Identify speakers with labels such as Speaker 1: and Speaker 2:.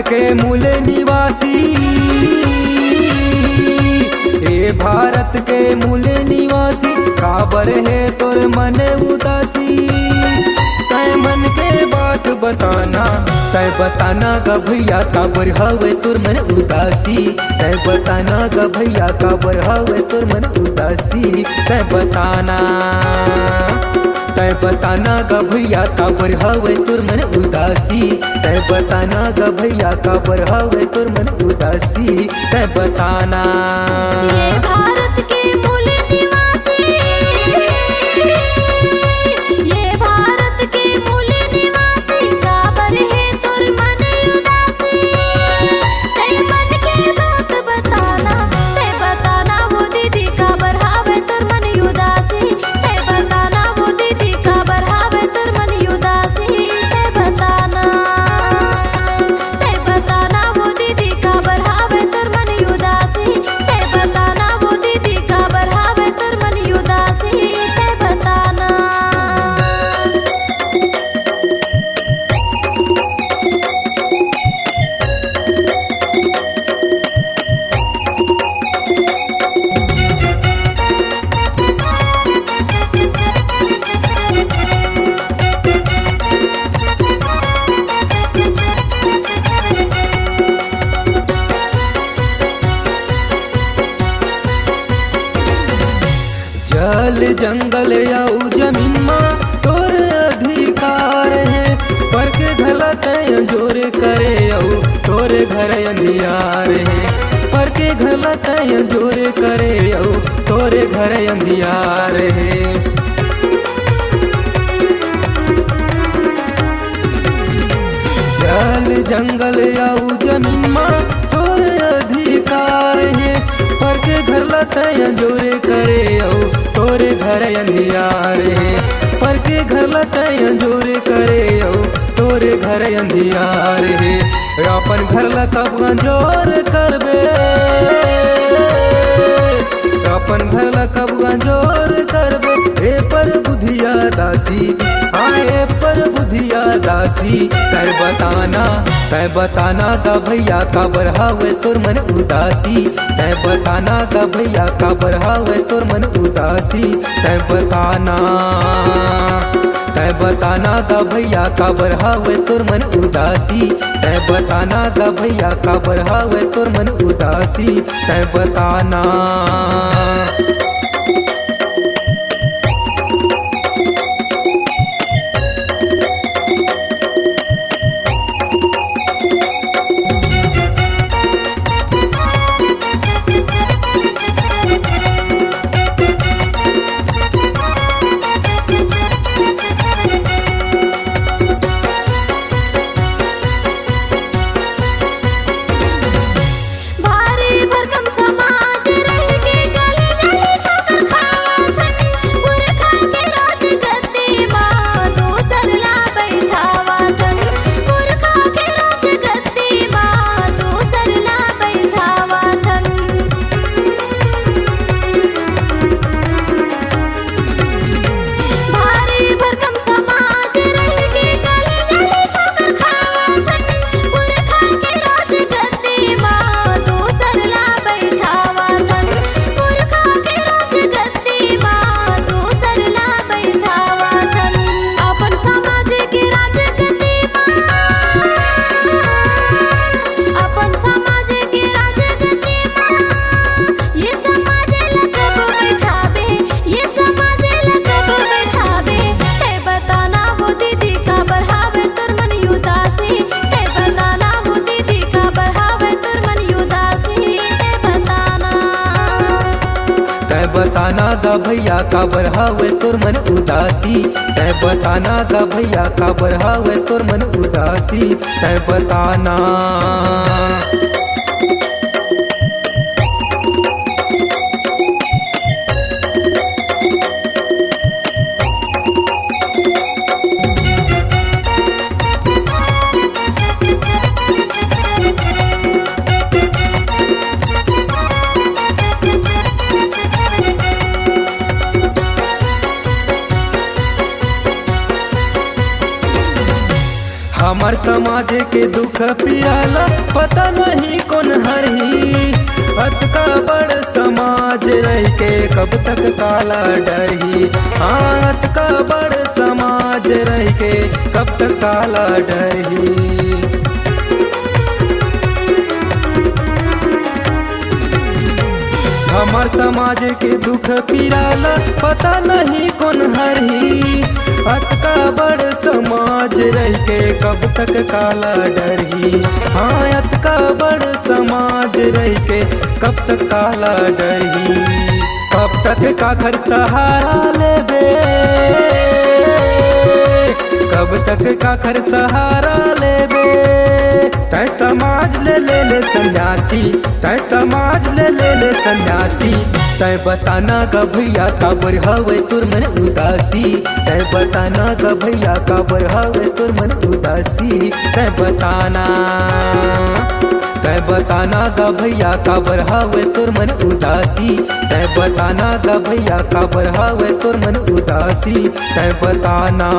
Speaker 1: के मूल निवासी, हे भारत के मूल निवासी, काबर है तोर मन उदासी। तय मन के बात बताना, तय बताना गा भैया काबर हवे तोर मन उदासी। तय बताना गा भैया काबर हवे तोर मन उदासी। तय बताना, तय बताना गा भैया काबर हवे तोर मन उदासी। तय बताना गा भैया काबर हवे तोर मन उदासी। तय बताना।
Speaker 2: ये भारत के मूल निवासी, ये भारत के मूल निवासी, काबर है तोर मन उदासी। तय मन के बात बताना, तय बताना वो दीदी काबर हावे तोर मन उदासी। तय बताना वो दीदी काबर हावे तोर मन उदासी। तय बताना, तय बताना वो दीदी काबर हावे तोर मन उदासी। तय बताना वो दीदी काबर हावे तोर मन उदासी। तय बताना।
Speaker 1: जल जंगल या जमीन माँ तोर अधिकार है, पर के घला तय जोर करे औ तोर घर अंधियार है। पर के घला तय जोर करे औ तोर घर अंधियार है। जल जंगल या जमीन माँ तोर अधिकार है, पर के घर लतय जोरे करे औ तोरे घर अंधियार है। पर के घर लतय जोरे करे औ तोरे घर अंधियार है। अपन घर ला कब जोर करबे, अपन घर ला कब जोर करबे। ए पर बुधिया दासी, आए पर बुधिया दासी। तय बताना, तय बताना गा भैया काबर हावे तोर मन उदासी। तय बताना गा भैया काबर हावे तोर मन उदासी। तय बताना, तय बताना गा भैया काबर हावे तोर मन उदासी। तय बताना गा भैया काबर हावे तोर मन उदासी। तय बताना।
Speaker 2: भारी भरकम समाज रह के गली गली ठोकर खावतन, पुरखा के राज गद्दी माँ दूसर ला बैठावतन। पुरखा के राज गद्दी माँ दूसर ला बैठावतन। भारी भरकम समाज रह के गली गली ठोकर खावतन, पुरखा के राज गद्दी माँ दूसर ला बैठावतन। पुरखा के राज गद्दी माँ दूसर ला बैठावतन। अपन समाज के राज गद्दी माँ, अपन समाज के राज गद्दी माँ, ये समाज ला कब बैठाबे, ये समाज ला कब बैठाबे। तय बताना वो दीदी काबर हावे तोर मन उदासी। तय बताना वो दीदी काबर हावे तोर मन उदासी। तय बताना,
Speaker 1: तय बताना गा भैया काबर हावे तोर मन उदासी। तय बताना गा भैया काबर हावे तोर मन उदासी। तय बताना। हमार समाज के दुख पियाला पता नहीं कौन हरही। अत का बड़ समाज रह के कब तक काला डरही। हाँ अत का बड़ समाज रह के कब तक काला डरही। हमार समाज के दुख पिराला पता नहीं कौन हरही। अत का बड़ समाज रह के कब तक काला डरही। हाँ अत का बड़ समाज रह के कब तक काला डरही। कब तक काखर सहारा लेबे, कब तक काखर सहारा लेबे। तै समाज ले सन्यासी, तै समाज ले सन्यासी। तै बताना का भैया का बढ़ावे तुर मन उदासी। तै बताना का भैया का बढ़ावे तुर मन उदासी। तै बताना, तै बताना का भैया का बढ़ावे तुर मन उदासी। तै बताना का भैया का बढ़ावे तुर मन उदासी। तै बताना।